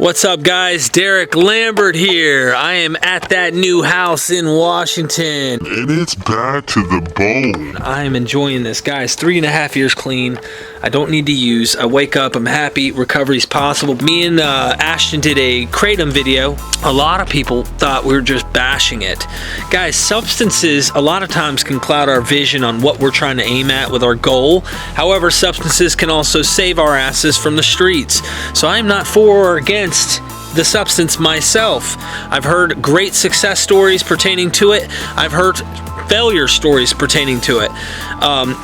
What's up, guys? Derek Lambert here. I am at that new house in Washington. And it's back to the bone. I am enjoying this, guys. 3.5 years clean. I don't need to use. I wake up, I'm happy, recovery's possible. Me and Ashton did a Kratom video. A lot of people thought we were just bashing it. Guys, substances a lot of times can cloud our vision on what we're trying to aim at with our goal. However, substances can also save our asses from the streets. So I'm not for or against the substance myself. I've heard great success stories pertaining to it. I've heard failure stories pertaining to it.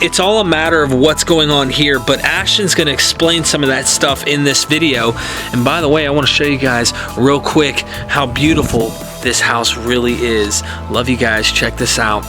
It's all a matter of what's going on here, but Ashton's going to explain some of that stuff in this video. And by the way, I want to show you guys real quick how beautiful this house really is. Love you guys. Check this out.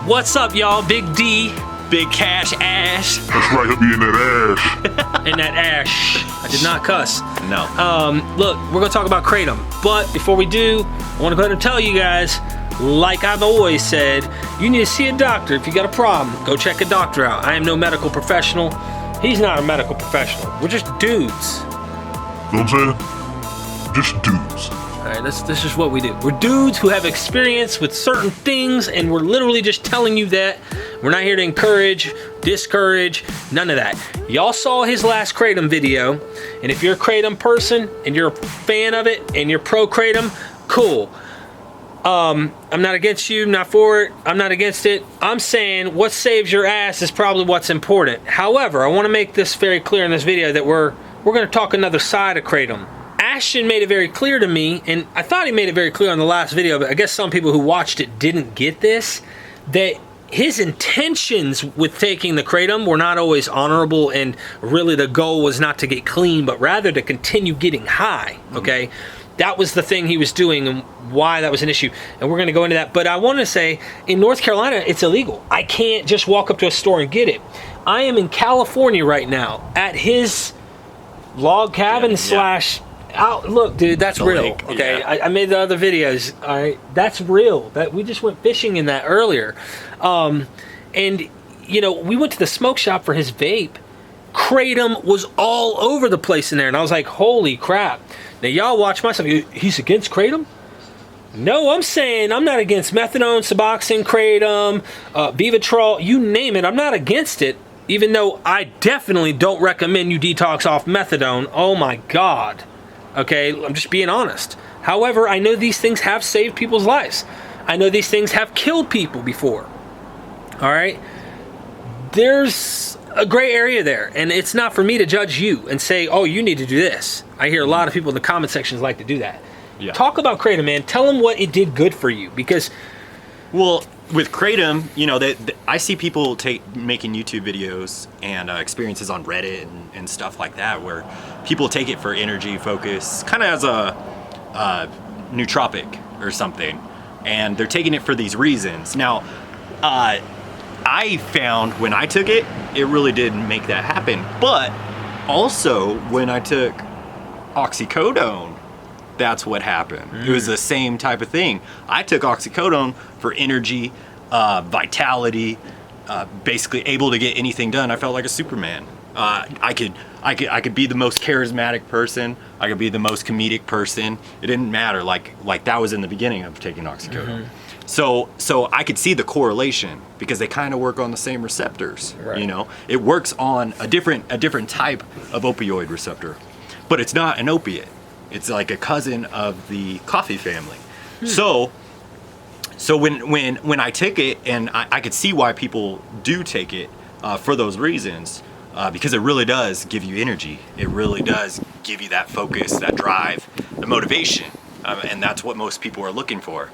What's up, y'all? Big D, Big Cash Ash. That's right, he'll be in that ash. And that ash. I did not cuss. No. Look, we're gonna talk about Kratom. But before we do, I wanna go ahead and tell you guys, like I've always said, you need to see a doctor. If you got a problem, go check a doctor out. I am no medical professional. He's not a medical professional. We're just dudes. You know what I'm saying? Just dudes. All right, this is what we do. We're dudes who have experience with certain things, and we're literally just telling you that. We're not here to encourage, discourage, none of that. Y'all saw his last Kratom video, and if you're a Kratom person and you're a fan of it and you're pro Kratom, cool. I'm not against you, not for it, I'm not against it. I'm saying what saves your ass is probably what's important. However, I want to make this very clear in this video that we're going to talk another side of Kratom. Ashton made it very clear to me, and I thought he made it very clear on the last video, but I guess some people who watched it didn't get this, that his intentions with taking the Kratom were not always honorable, and really the goal was not to get clean, but rather to continue getting high, okay? That was the thing he was doing and why that was an issue, and we're going to go into that. But I want to say, in North Carolina, it's illegal. I can't just walk up to a store and get it. I am in California right now at his log cabin slash... look, dude, that's the real. Lake, okay, yeah. I made the other videos. All right, that's real. That we just went fishing in that earlier, and you know, we went to the smoke shop for his vape. Kratom was all over the place in there, and I was like, holy crap! Now y'all watch my stuff. He's against Kratom? No, I'm saying I'm not against methadone, Suboxone, Kratom, Vivitrol, you name it. I'm not against it, even though I definitely don't recommend you detox off methadone. Oh my God. Okay, I'm just being honest. However, I know these things have saved people's lives. I know these things have killed people before. All right? There's a gray area there, and it's not for me to judge you and say, oh, you need to do this. I hear a lot of people in the comment sections like to do that. Yeah. Talk about Kratom, man. Tell them what it did good for you, because... Well, with Kratom, you know, I see people making YouTube videos and experiences on Reddit and stuff like that, where people take it for energy, focus, kind of as a nootropic or something, and they're taking it for these reasons. Now, I found when I took it, it really did make that happen. But also, when I took oxycodone, that's what happened. It was the same type of thing. I took oxycodone for energy, vitality, basically able to get anything done. I felt like a Superman. I could be the most charismatic person. I could be the most comedic person. It didn't matter. Like that was in the beginning of taking oxycodone. So I could see the correlation because they kind of work on the same receptors. Right. You know, it works on a different type of opioid receptor, but it's not an opiate. It's like a cousin of the coffee family. So when I take it, and I could see why people do take it for those reasons, because it really does give you energy. It really does give you that focus, that drive, the motivation, and that's what most people are looking for.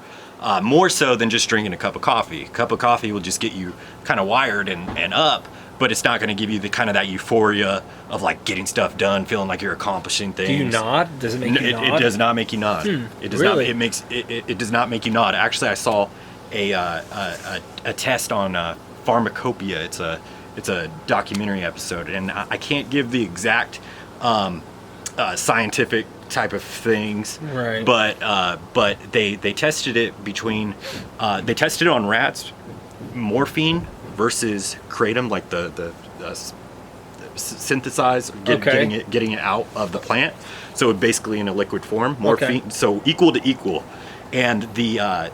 More so than just drinking a cup of coffee. A cup of coffee will just get you kind of wired and up, but it's not going to give you the kind of that euphoria of like getting stuff done, feeling like you're accomplishing things. Do you nod? Does it make you nod? It does not make you nod. It does really? not. It does not make you nod. Actually, I saw a test on pharmacopoeia. It's a documentary episode, and I can't give the exact scientific type of things, right? But they tested it they tested it on rats, morphine versus kratom, like the synthesized, getting it out of the plant. So basically in a liquid form, morphine. So equal to equal, and the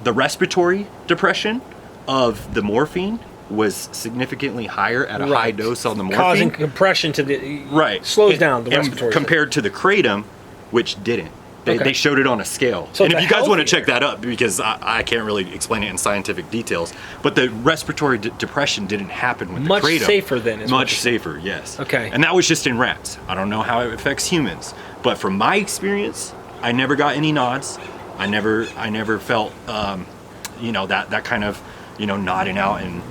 respiratory depression of the morphine was significantly higher at a high dose on the morphine, causing compression to the slows down the respiratory compared to the kratom, which didn't. They showed it on a scale. So and if you guys want to check that up, because I can't really explain it in scientific details, but the respiratory depression didn't happen with the kratom. Much safer then. Much safer, yes. Okay. And that was just in rats. I don't know how it affects humans, but from my experience, I never got any nods. I never felt, that kind of, nodding out and,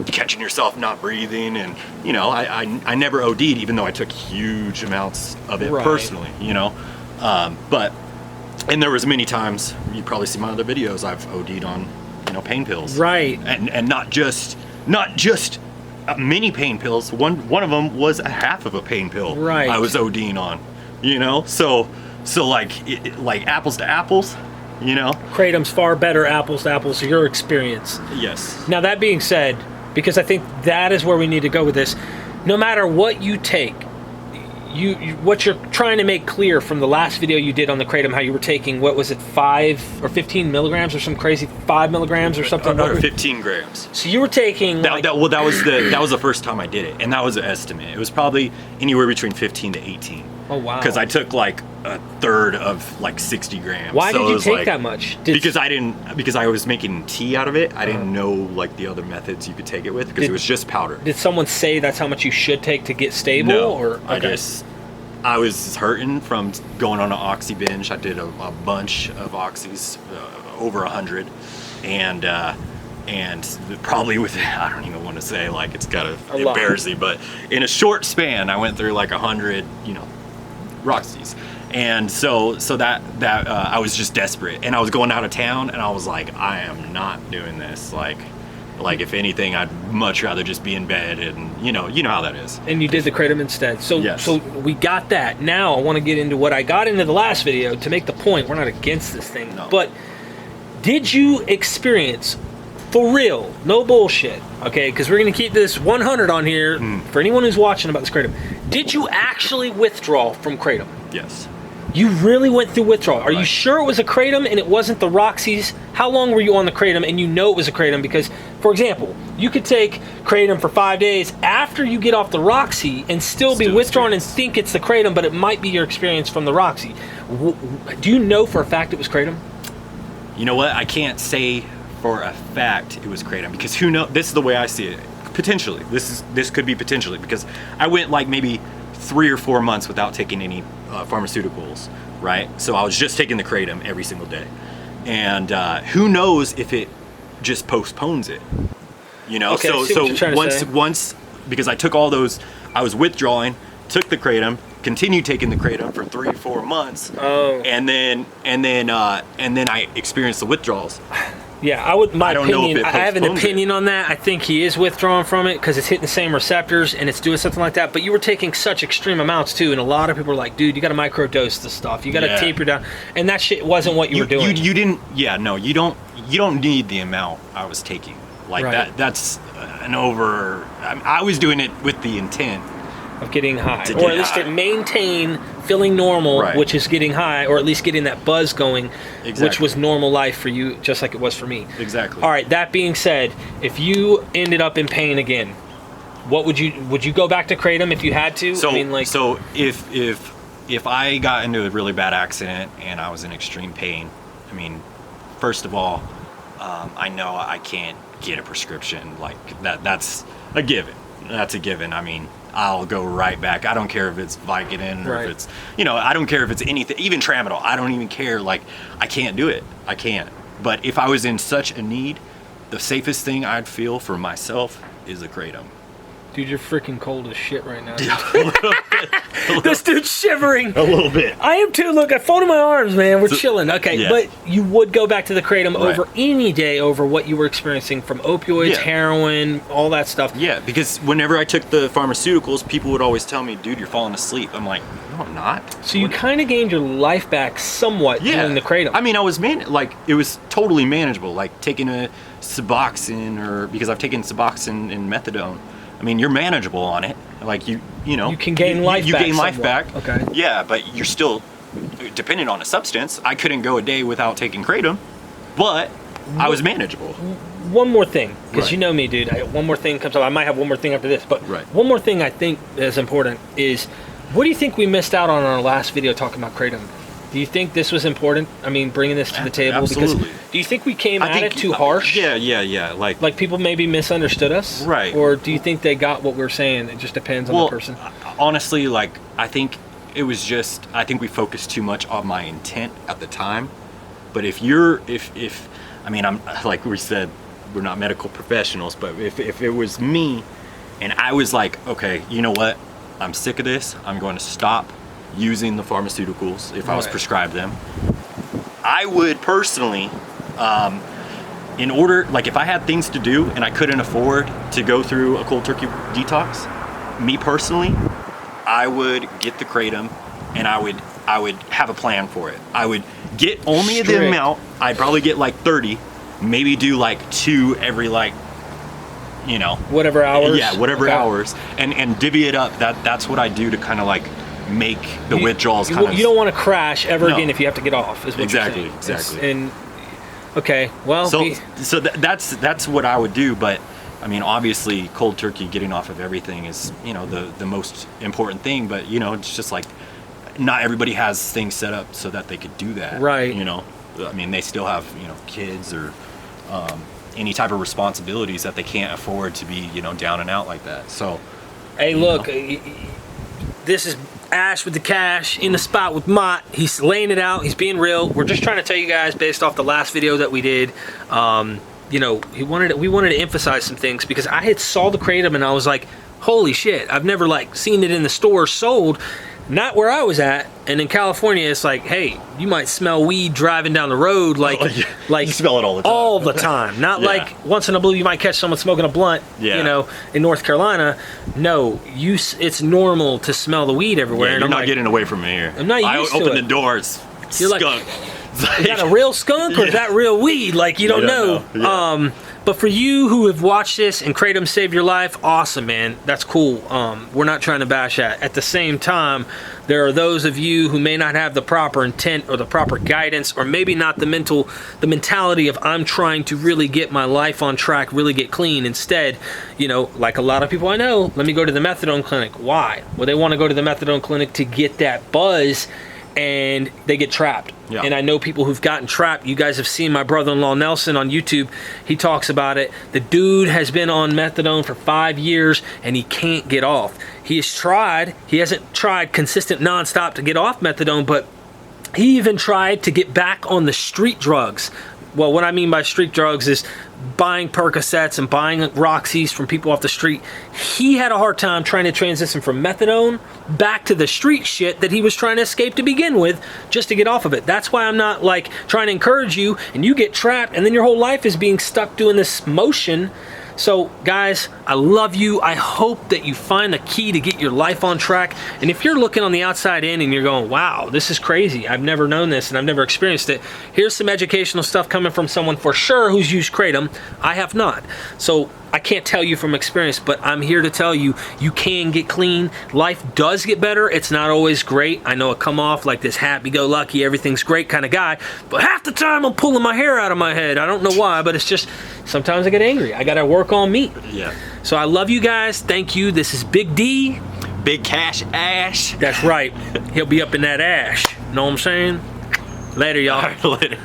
catching yourself not breathing, and I never OD'd, even though I took huge amounts of it personally, but there was many times, you probably see my other videos, I've OD'd on pain pills, right? And not just many pain pills. One of them was a half of a pain pill, right? I was ODing on, so like like apples to apples. Kratom's far better apples to apples, your experience. Yes. Now that being said, because I think that is where we need to go with this, no matter what you take, you what you're trying to make clear from the last video you did on the Kratom, how you were taking, what was it, 5 or 15 milligrams or some crazy 5 milligrams or something? No, 15 grams. So you were taking that was the first time I did it, and that was an estimate. It was probably anywhere between 15 to 18. Oh wow. Because I took like a third of like 60 grams. Why did you take that much? Because I was making tea out of it. I didn't know like the other methods you could take it with, because it was just powder. Did someone say that's how much you should take to get stable? No, or I was hurting from going on an oxy binge. I did a bunch of oxys, over 100, and probably with, I don't even want to say, like, it's kind of embarrassing, but in a short span I went through like 100 Roxy's, and so that I was just desperate, and I was going out of town, and I was like, I am not doing this. Like if anything, I'd much rather just be in bed, and you know how that is. And you did the Kratom instead. So yes. So we got that. Now I want to get into what I got into the last video to make the point. We're not against this thing, but did you experience, for real, no bullshit, okay, because we're going to keep this 100 on here for anyone who's watching about this Kratom. Did you actually withdraw from Kratom? Yes. You really went through withdrawal. Are you Right. sure it was a Kratom and it wasn't the Roxy's? How long were you on the Kratom and you know it was a Kratom? Because, for example, you could take Kratom for 5 days after you get off the Roxy and still be withdrawn and think it's the Kratom, but it might be your experience from the Roxy. Do you know for a fact it was Kratom? You know what? I can't say for a fact it was Kratom, because who knows? This is the way I see it. Potentially, this could be potentially, because I went like maybe 3 or 4 months without taking any pharmaceuticals, right? So I was just taking the Kratom every single day, and who knows if it just postpones it, Okay, so once because I took all those, I was withdrawing, took the Kratom, continued taking the Kratom for 3 or 4 months, and then I experienced the withdrawals. Yeah, I would. My opinion. I have an postpones opinion on that. I think he is withdrawing from it because it's hitting the same receptors and it's doing something like that. But you were taking such extreme amounts too, and a lot of people are like, "Dude, you got to microdose this stuff. You got to taper down." And that shit wasn't what you were doing. You didn't. Yeah, no, you don't. You don't need the amount I was taking. Like Right. That's an over. I was doing it with the intent of getting high, to or get at least high. to maintain feeling normal, Right. which is getting high, or at least getting that buzz going, which Exactly. was normal life for you, just like it was for me. Exactly. All right. That being said, if you ended up in pain again, what would you go back to Kratom if you had to? So I mean, so if I got into a really bad accident and I was in extreme pain, I mean, first of all, I know I can't get a prescription like that. That's a given. That's a given. I mean, I'll go right back. I don't care if it's Vicodin or if it's, I don't care if it's anything, even Tramadol. I don't even care. Like, I can't do it. I can't. But if I was in such a need, the safest thing I'd feel for myself is a Kratom. Dude, you're freaking cold as shit right now. A This dude's shivering. little bit. I am too. Look, I folded my arms, man. We're chilling. Okay, yeah. but you would go back to the Kratom Right. over any day over what you were experiencing from opioids, Yeah. heroin, all that stuff. Yeah, because whenever I took the pharmaceuticals, people would always tell me, dude, you're falling asleep. I'm like, no, I'm not. So you kind of gained your life back somewhat doing the Kratom. I mean, I was it was totally manageable. Like taking a Suboxone, or because I've taken Suboxone and methadone. I mean, you're manageable on it. Like you know, You can gain life you back gain life somewhat. back. Okay. Yeah, but you're still dependent on a substance. I couldn't go a day without taking Kratom, but I was manageable. One more thing, because Right. you know me, dude. One more thing comes up. I might have one more thing after this, but Right. one more thing I think is important is, what do you think we missed out on our last video talking about Kratom? Do you think this was important? I mean, bringing this to the table? Absolutely. Because do you think we came at it too harsh? Yeah. Like people maybe misunderstood us? Right. Or do you think they got what we're saying? It just depends on the person. Honestly, like, I think it was just, I think we focused too much on my intent at the time. But if I mean, I'm, like we said, we're not medical professionals, but if it was me and I was like, okay, you know what? I'm sick of this. I'm going to stop using the pharmaceuticals if I was Right. prescribed them. I would personally, in order, like if I had things to do and I couldn't afford to go through a cold turkey detox, me personally, I would get the Kratom and I would have a plan for it. I would get only the Strict. amount. I'd probably get like 30, maybe do like 2 every like, you know, Whatever hours? yeah, whatever Okay. hours, and divvy it up. That's what I do to kind of like make the withdrawals kind of. You don't want to crash ever No. again if you have to get off, is what Exactly, you're saying. exactly. And, okay, well, So that's what I would do, but I mean, obviously, cold turkey, getting off of everything is, you know, the most important thing. But you know, it's just like not everybody has things set up so that they could do that. Right. You know, I mean, they still have, you know, kids or any type of responsibilities that they can't afford to be, you know, down and out like that. So. hey, look, this is Ash with the cash in the spot with Mott. He's laying it out. He's being real. We're just trying to tell you guys based off the last video that we did. You know, we wanted to emphasize some things because I had saw the Kratom and I was like, holy shit! I've never like seen it in the store sold. Not where I was at, and in California, it's like, hey, you might smell weed driving down the road, like You smell it all the time. all the time. Not Yeah. like once in a blue you might catch someone smoking a blunt. Yeah. You know, in North Carolina, no, it's normal to smell the weed everywhere. Yeah, and you're I'm not like, getting away from me here. I'm not used I to open it. the doors. You're like, skunk. is that a real skunk or is that real weed? Like you don't know. Yeah. But for you who have watched this and Kratom saved your life, awesome, man. That's cool. We're not trying to bash that. At the same time, there are those of you who may not have the proper intent or the proper guidance, or maybe not the mentality of I'm trying to really get my life on track, really get clean. Instead, you know, like a lot of people I know, let me go to the methadone clinic. Why? Well, they want to go to the methadone clinic to get that buzz, and they get trapped. Yeah. And I know people who've gotten trapped. You guys have seen my brother-in-law Nelson on YouTube. He talks about it. The dude has been on methadone for 5 years and he can't get off. He has tried. He hasn't tried consistent nonstop to get off methadone, but he even tried to get back on the street drugs. Well, what I mean by street drugs is buying Percocets and buying Roxys from people off the street. He had a hard time trying to transition from methadone back to the street shit that he was trying to escape to begin with, just to get off of it. That's why I'm not like trying to encourage you and you get trapped and then your whole life is being stuck doing this motion. So guys, I love you. I hope that you find the key to get your life on track. And if you're looking on the outside in and you're going, wow, this is crazy. I've never known this and I've never experienced it. Here's some educational stuff coming from someone for sure who's used Kratom. I have not. So I can't tell you from experience, but I'm here to tell you, you can get clean. Life does get better. It's not always great. I know I come off like this happy-go-lucky, everything's great kind of guy, but half the time I'm pulling my hair out of my head. I don't know why, but it's just, sometimes I get angry. I gotta work on me. Yeah. So I love you guys. Thank you. This is Big D. Big Cash Ash. That's right. He'll be up in that ash. Know what I'm saying? Later, y'all. Later.